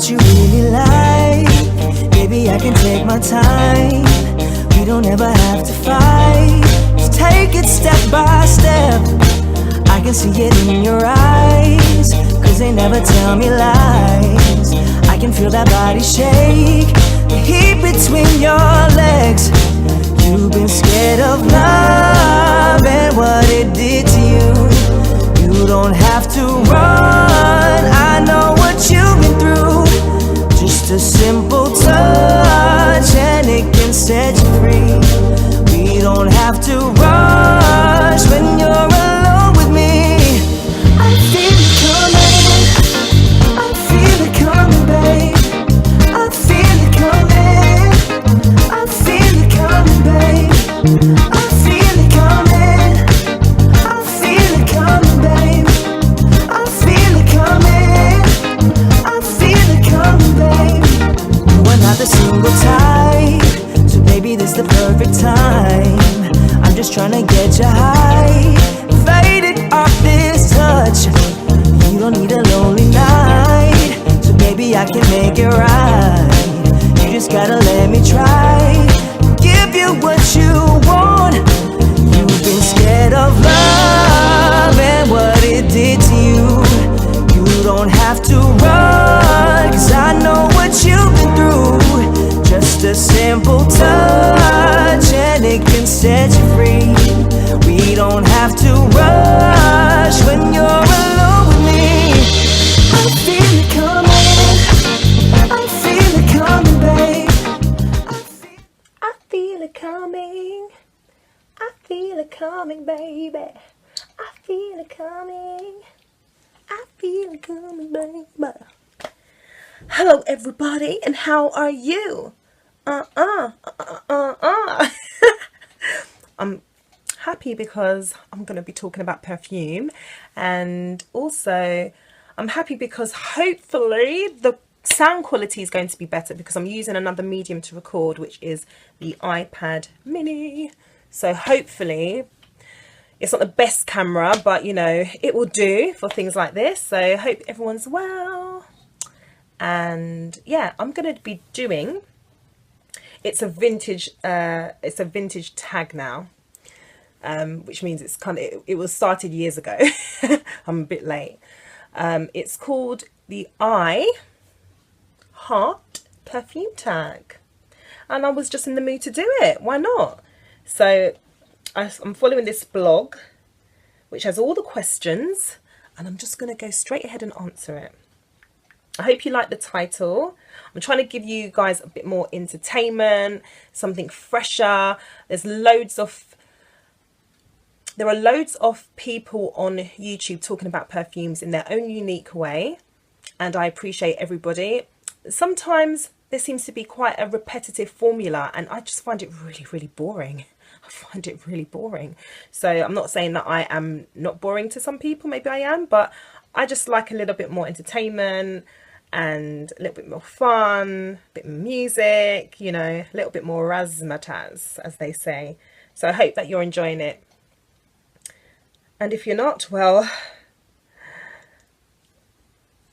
what you really like. Baby, I can take my time. We don't ever have to fight. Just take it step by step. I can see it in your eyes, cause they never tell me lies. I can feel that body shake, the heat between your legs. You've been scared of love and what it did to you. You don't have to run, I know what you've been through. Just a simple touch and it can set you free. We don't have to rush when you're alone with me. I feel it coming, I feel it coming, babe. I feel it coming, I feel it coming, babe. I feel it coming, I feel it coming, babe. I feel it coming, I feel it coming, babe. You are not a single type, so baby this the perfect time. I'm just trying to get you high, faded off this touch. You don't need a lonely night, so baby I can make it right. You just gotta let me try, give you what you want. You've been scared of love and what it did to you. You don't have to run, cause I know what you've been through. Just a simple touch and it can set you free. We don't have to rush when you're alone with me. I feel it coming, I feel it coming, babe. I feel it coming, I feel it coming, baby. I feel it coming, I feel it coming, baby. Hello everybody, and how are you? I'm happy because I'm going to be talking about perfume, and also I'm happy because hopefully the sound quality is going to be better because I'm using another medium to record, which is the iPad mini. So hopefully it's not the best camera, but you know, it will do for things like this. So I hope everyone's well. And yeah, I'm going to be doing, it's a vintage tag now, which means it's kind of, it was started years ago. I'm a bit late. It's called the I Heart perfume tag, and I was just in the mood to do it. Why not? So I'm following this blog which has all the questions, and I'm just going to go straight ahead and answer it. I hope you like the title. I'm trying to give you guys a bit more entertainment, something fresher. There are loads of people on YouTube talking about perfumes in their own unique way, and I appreciate everybody. Sometimes there seems to be quite a repetitive formula, and I just find it really, really boring. I find it really boring. So I'm not saying that I am not boring to some people, maybe I am, but I just like a little bit more entertainment and a little bit more fun, a bit more music, you know, a little bit more razzmatazz, as they say. So I hope that you're enjoying it. And if you're not, well,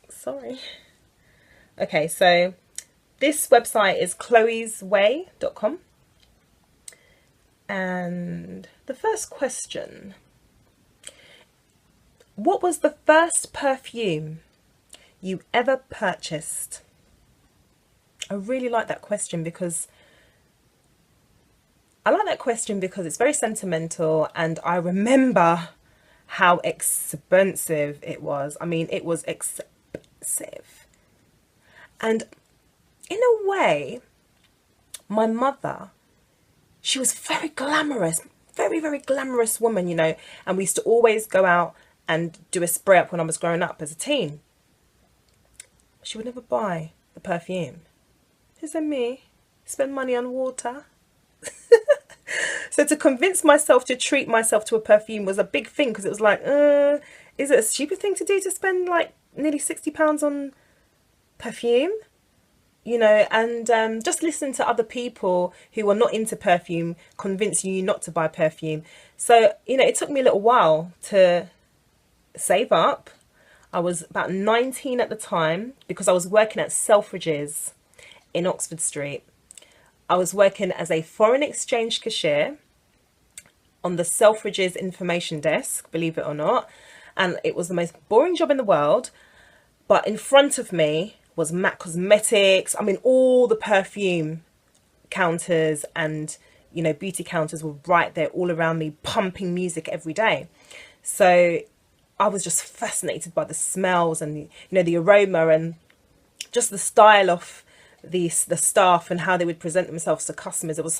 sorry. Okay, so this website is chloesway.com. And the first question: what was the first perfume you ever purchased? I really like that question because it's very sentimental, and I remember how expensive it was. I mean, it was expensive. And in a way, my mother, she was very glamorous, very, very glamorous woman, you know, and we used to always go out and do a spray up when I was growing up as a teen. She would never buy the perfume. Is it me? Spend money on water? So to convince myself to treat myself to a perfume was a big thing, because it was like, is it a stupid thing to do to spend like nearly £60 on perfume? You know, and just listen to other people who are not into perfume convincing you not to buy perfume. So, you know, it took me a little while to save up. I was about 19 at the time because I was working at Selfridges in Oxford Street. I was working as a foreign exchange cashier on the Selfridges information desk, believe it or not. And it was the most boring job in the world. But in front of me was MAC Cosmetics. I mean, all the perfume counters and, you know, beauty counters were right there all around me, pumping music every day. So I was just fascinated by the smells and, you know, the aroma and just the style of the staff and how they would present themselves to customers. It was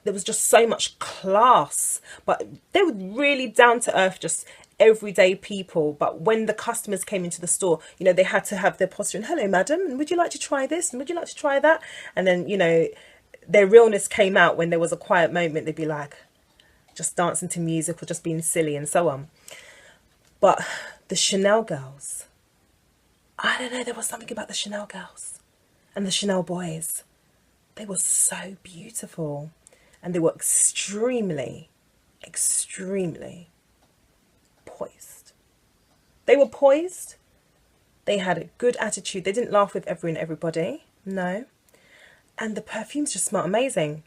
there was just so much class, but they were really down to earth, just everyday people. But when the customers came into the store, you know, they had to have their posture and, hello madam, and would you like to try this, and would you like to try that? And then, you know, their realness came out when there was a quiet moment. They'd be like just dancing to music or just being silly and so on. But the Chanel girls, I don't know, there was something about the Chanel girls and the Chanel boys. They were so beautiful, and they were extremely poised. They were poised. They had a good attitude. They didn't laugh with everyone and everybody. No. And the perfumes just smelled amazing.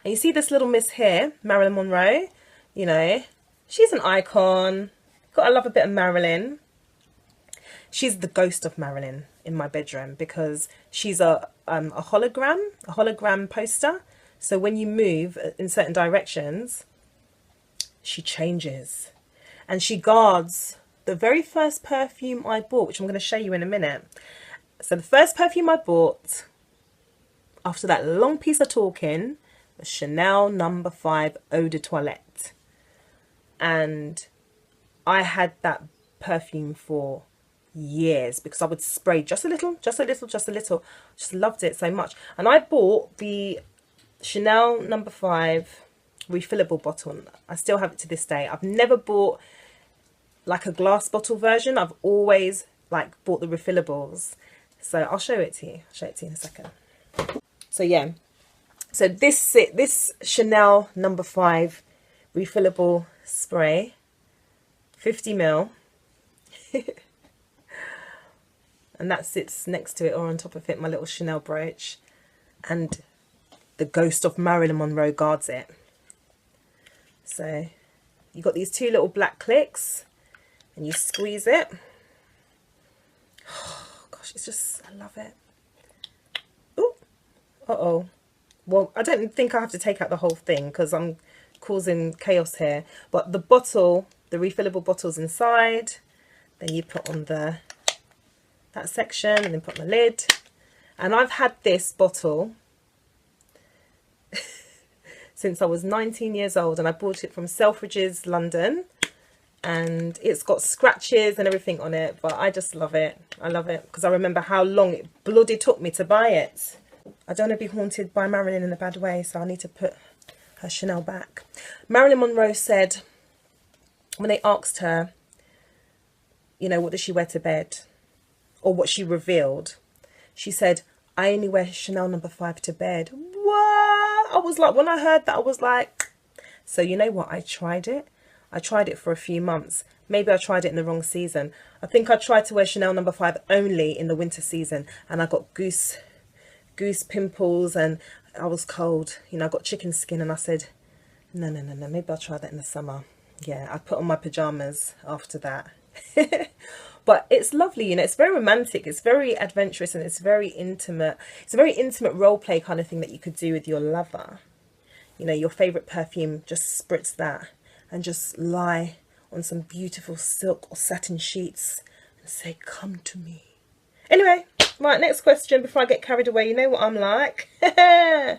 And you see this little miss here, Marilyn Monroe, you know, she's an icon. Gotta love a bit of Marilyn. She's the ghost of Marilyn in my bedroom because she's a hologram poster. So when you move in certain directions, she changes. And she guards the very first perfume I bought, which I'm going to show you in a minute. So the first perfume I bought, after that long piece of talking, was Chanel No. 5 Eau de Toilette. And I had that perfume for years because I would spray just a little. Just loved it so much. And I bought the Chanel No. 5 refillable bottle. I still have it to this day. I've never bought like a glass bottle version. I've always like bought the refillables. So I'll show it to you. I'll show it to you in a second. So yeah. So this Chanel No. 5 refillable spray, 50ml. And that sits next to it or on top of it, my little Chanel brooch. And the ghost of Marilyn Monroe guards it. So you got these two little black clicks and you squeeze it. Oh gosh, it's just, I love it. Ooh, uh-oh. Well, I don't think I have to take out the whole thing because I'm causing chaos here. But the bottle, the refillable bottle's inside. Then you put on that section and then put on the lid. And I've had this bottle since I was 19 years old, and I bought it from Selfridges, London, and it's got scratches and everything on it, but I just love it. I love it because I remember how long it bloody took me to buy it. I don't want to be haunted by Marilyn in a bad way, so I need to put her Chanel back. Marilyn Monroe said, when they asked her, you know, what does she wear to bed, or what she revealed, she said, I only wear Chanel No. 5 to bed. What? I was like, when I heard that, I was like, so you know what? I tried it. I tried it for a few months. Maybe I tried it in the wrong season. I think I tried to wear Chanel No. 5 only in the winter season, and I got goose pimples and I was cold. You know, I got chicken skin, and I said, no, maybe I'll try that in the summer. Yeah, I put on my pajamas after that. But it's lovely, you know, it's very romantic, it's very adventurous, and it's very intimate. It's a very intimate role play kind of thing that you could do with your lover. You know, your favorite perfume, just spritz that and just lie on some beautiful silk or satin sheets and say, come to me. Anyway, right, next question before I get carried away. You know what I'm like. I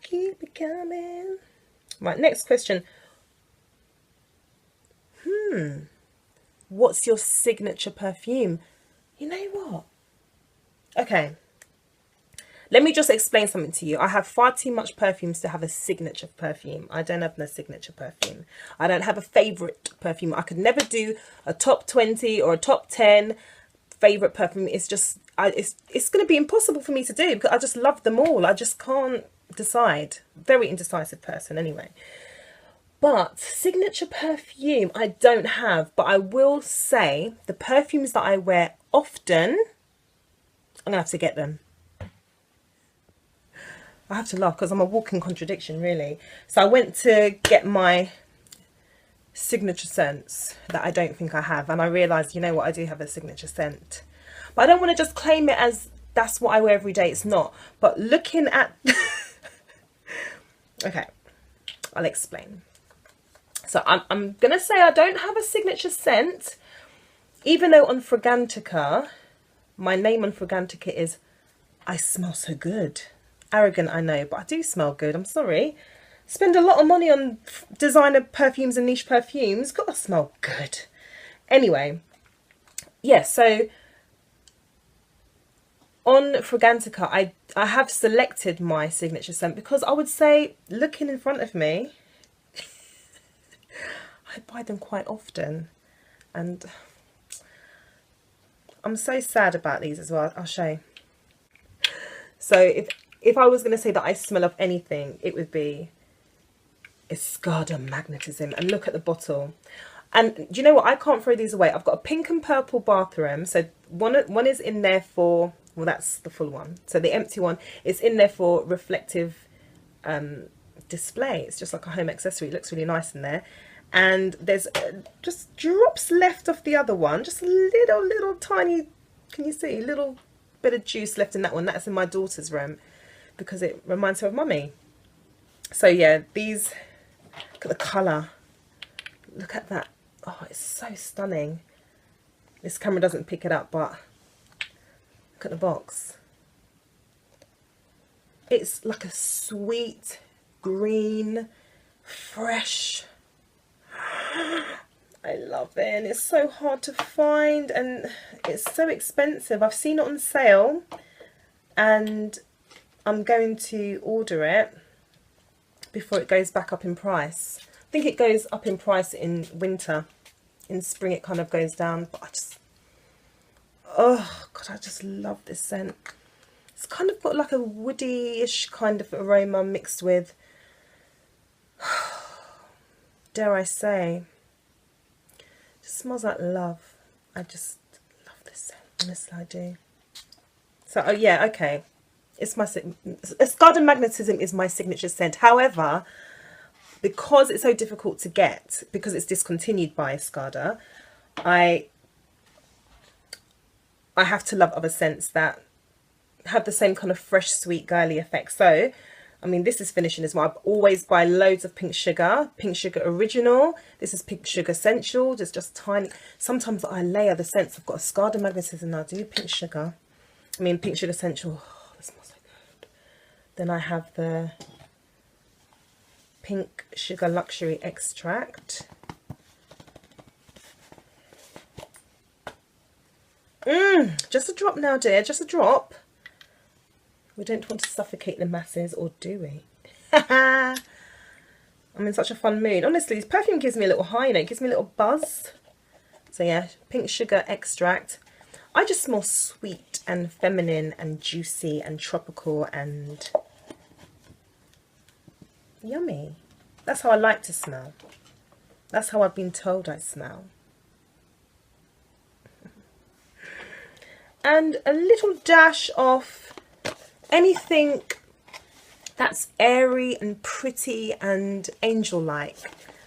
keep it coming. Right, next question. What's your signature perfume? You know what? Okay. Let me just explain something to you. I have far too much perfumes to have a signature perfume. I don't have no signature perfume. I don't have a favorite perfume. I could never do a top 20 or a top 10 favorite perfume. It's just, it's going to be impossible for me to do because I just love them all. I just can't decide. Very indecisive person anyway. But signature perfume, I don't have. But I will say the perfumes that I wear often, I'm going to have to get them. I have to laugh because I'm a walking contradiction, really. So I went to get my signature scents that I don't think I have. And I realised, you know what, I do have a signature scent. But I don't want to just claim it as that's what I wear every day. It's not. But looking at... Okay, I'll explain. So I'm going to say I don't have a signature scent, even though on Fragrantica, my name on Fragrantica is I smell so good. Arrogant, I know, but I do smell good. I'm sorry. Spend a lot of money on designer perfumes and niche perfumes. Gotta smell good. Anyway, yeah, so on Fragrantica, I have selected my signature scent because I would say, looking in front of me, I buy them quite often. And I'm so sad about these as well. I'll show you. So if I was going to say that I smell of anything, it would be Escada Magnetism. And look at the bottle. And do you know what? I can't throw these away. I've got a pink and purple bathroom. So one is in there for, well, that's the full one. So the empty one is in there for reflective display. It's just like a home accessory. It looks really nice in there. And there's just drops left of the other one. Just a little tiny, can you see? Little bit of juice left in that one. That's in my daughter's room because it reminds her of mummy. So yeah, these, look at the colour. Look at that. Oh, it's so stunning. This camera doesn't pick it up, but look at the box. It's like a sweet, green, fresh. I love it, and it's so hard to find and it's so expensive. I've seen it on sale and I'm going to order it before it goes back up in price. I think it goes up in price in winter. In spring it kind of goes down, but I just, oh God, I just love this scent. It's kind of got like a woody-ish kind of aroma mixed with, dare I say, just smells like love. I just love this scent, honestly I do. So, oh yeah, okay. It's my, Escada Magnetism is my signature scent. However, because it's so difficult to get, because it's discontinued by Escada, I have to love other scents that have the same kind of fresh, sweet, girly effect. So, I mean, this is finishing as well. I always buy loads of Pink Sugar Original. This is Pink Sugar Essential. There's just tiny. Sometimes I layer the scents. I've got Escada Magnetism now. I do Pink Sugar Essential. Oh, that smells so good. Then I have the Pink Sugar Luxury Extract. Just a drop now, dear. Just a drop. We don't want to suffocate the masses, or do we? I'm in such a fun mood. Honestly, this perfume gives me a little high, you know, it gives me a little buzz. So yeah, Pink Sugar Extract. I just smell sweet and feminine and juicy and tropical and yummy. That's how I like to smell. That's how I've been told I smell. And a little dash of anything that's airy and pretty and angel-like.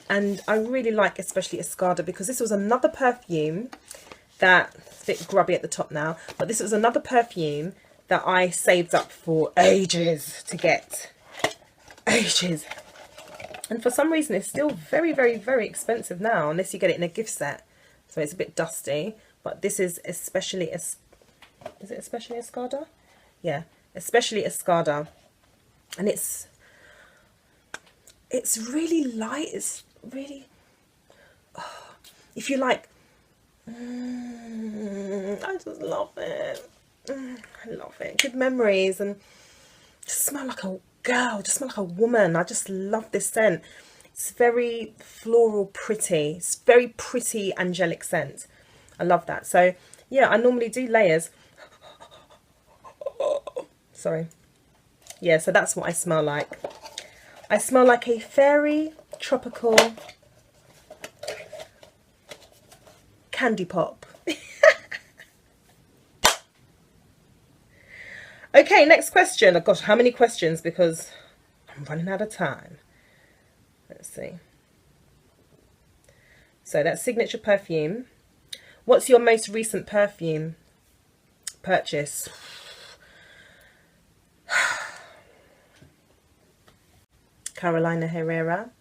And I really like especially Escada, because this was another perfume that, it's a bit grubby at the top now, but this was another perfume that I saved up for ages to get. Ages. And for some reason it's still very, very, very expensive now, unless you get it in a gift set. So it's a bit dusty. But this is especially, is it especially Escada? Yeah. Especially Escada, and it's really light. It's really, oh, if you like, I just love it. I love it. Good memories, and just smell like a girl, just smell like a woman. I just love this scent. It's very floral, pretty. It's very pretty, angelic scent. I love that. So yeah, I normally do layers. Sorry. Yeah, so that's what I smell like. I smell like a fairy tropical candy pop. Okay, next question. Oh gosh, how many questions? Because I'm running out of time. Let's see. So that's signature perfume. What's your most recent perfume purchase? Carolina Herrera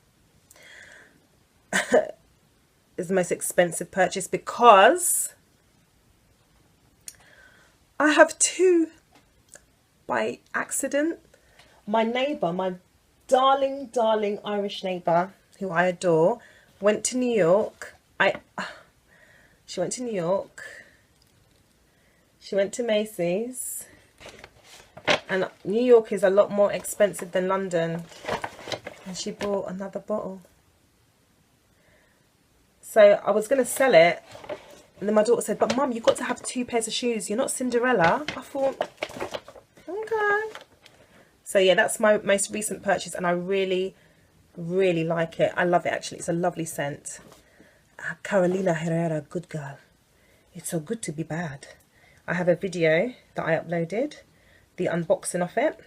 is the most expensive purchase because I have two by accident. My neighbour, my darling Irish neighbour, who I adore, went to New York. She went to New York. She went to Macy's. And New York is a lot more expensive than London. And she bought another bottle. So I was going to sell it. And then my daughter said, but Mum, you've got to have 2 pairs of shoes. You're not Cinderella. I thought, okay. So yeah, that's my most recent purchase. And I really like it. I love it, actually. It's a lovely scent. Carolina Herrera, good girl. It's so good to be bad. I have a video that I uploaded. The unboxing of it.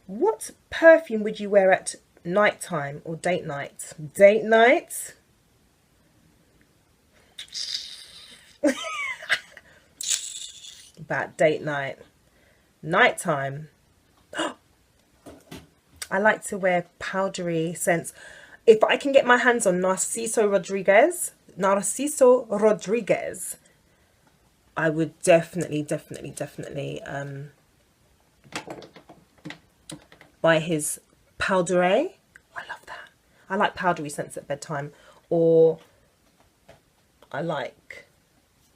What perfume would you wear at night time or date night? Date night? About date night. Nighttime. I like to wear powdery scents. If I can get my hands on Narciso Rodriguez, I would definitely buy his powdery. I love that. I like powdery scents at bedtime. Or I like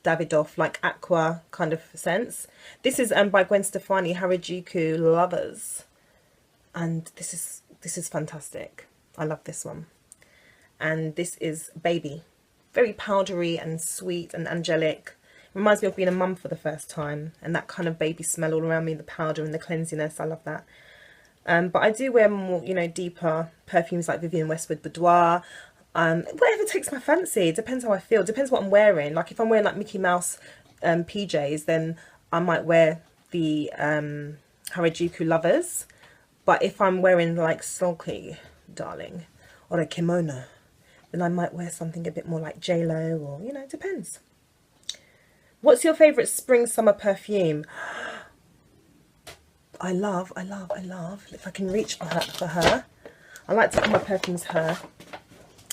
Davidoff, like aqua kind of scents. This is by Gwen Stefani, Harajuku Lovers. And this is fantastic. I love this one. And this is Baby. Very powdery and sweet and angelic. Reminds me of being a mum for the first time. And that kind of baby smell all around me, the powder and the cleansiness. I love that. But I do wear more, you know, deeper perfumes like Vivienne Westwood Boudoir. Whatever takes my fancy. Depends how I feel. Depends what I'm wearing. Like if I'm wearing like Mickey Mouse PJs, then I might wear the Harajuku Lovers. But if I'm wearing like sulky, darling, or a kimono, then I might wear something a bit more like J-Lo, or, you know, it depends. What's your favourite spring summer perfume? I love, if I can reach for her. I like to call my perfumes her.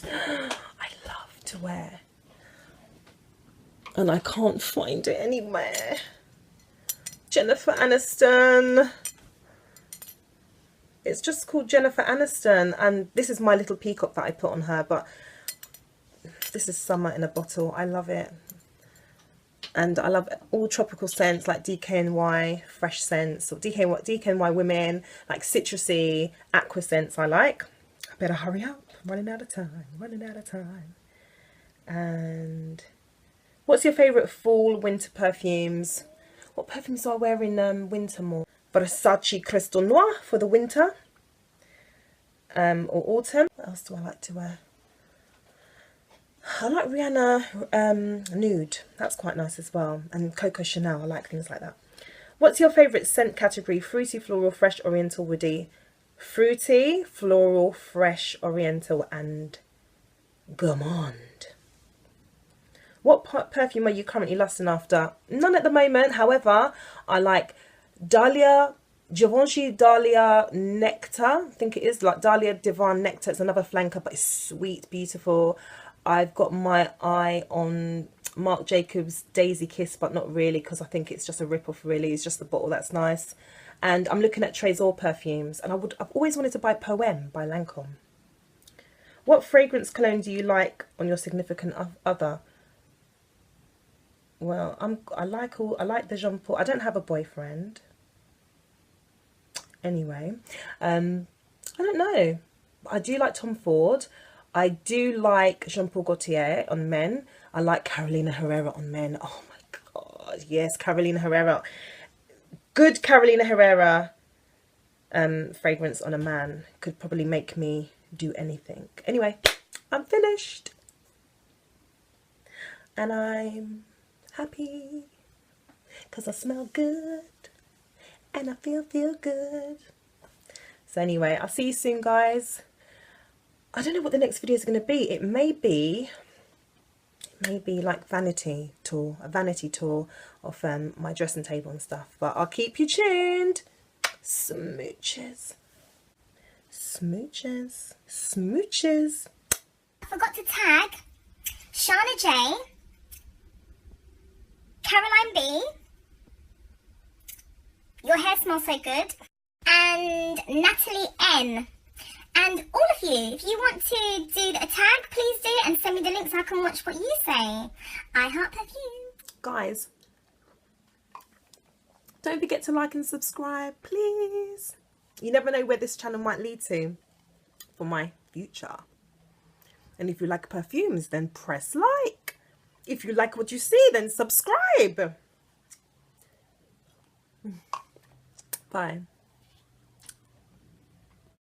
I love to wear, and I can't find it anywhere. Jennifer Aniston. It's just called Jennifer Aniston, and this is my little peacock that I put on her, but this is summer in a bottle. I love it. And I love all tropical scents like DKNY fresh scents, or DKNY women, like citrusy aqua scents I like. I better hurry up. I'm running out of time. And what's your favourite fall, winter perfumes? What perfumes do I wear in winter more? Versace Crystal Noir for the winter. Or autumn. What else do I like to wear? I like Rihanna Nude. That's quite nice as well. And Coco Chanel. I like things like that. What's your favourite scent category? Fruity, floral, fresh, oriental, woody. Fruity, floral, fresh, oriental, and gourmand. What perfume are you currently lusting after? None at the moment. However, I like Givenchy Dahlia Nectar. I think it is like Dahlia Divan Nectar. It's another flanker, but it's sweet, beautiful. I've got my eye on Marc Jacobs Daisy Kiss, but not really, because I think it's just a rip-off, really. It's just the bottle that's nice. And I'm looking at Trésor perfumes, and I've always wanted to buy Poème by Lancôme. What fragrance cologne do you like on your significant other? Well, I like the Jean Paul. I don't have a boyfriend. Anyway, I don't know. I do like Tom Ford. I do like Jean Paul Gaultier on men. I like Carolina Herrera on men. Oh my God, yes, Carolina Herrera. Good Carolina Herrera fragrance on a man could probably make me do anything. Anyway, I'm finished. And I'm happy because I smell good and I feel good. So anyway, I'll see you soon, guys. I don't know what the next video is going to be. It may be like a vanity tour of my dressing table and stuff, but I'll keep you tuned. Smooches, smooches, smooches. I forgot to tag Shana J, Caroline B, Your Hair Smells So Good, and Natalie N. And all of you, if you want to do a tag, please do it and send me the link so I can watch what you say. I heart perfume. Guys, don't forget to like and subscribe, please. You never know where this channel might lead to for my future. And if you like perfumes, then press like. If you like what you see, then subscribe. Bye.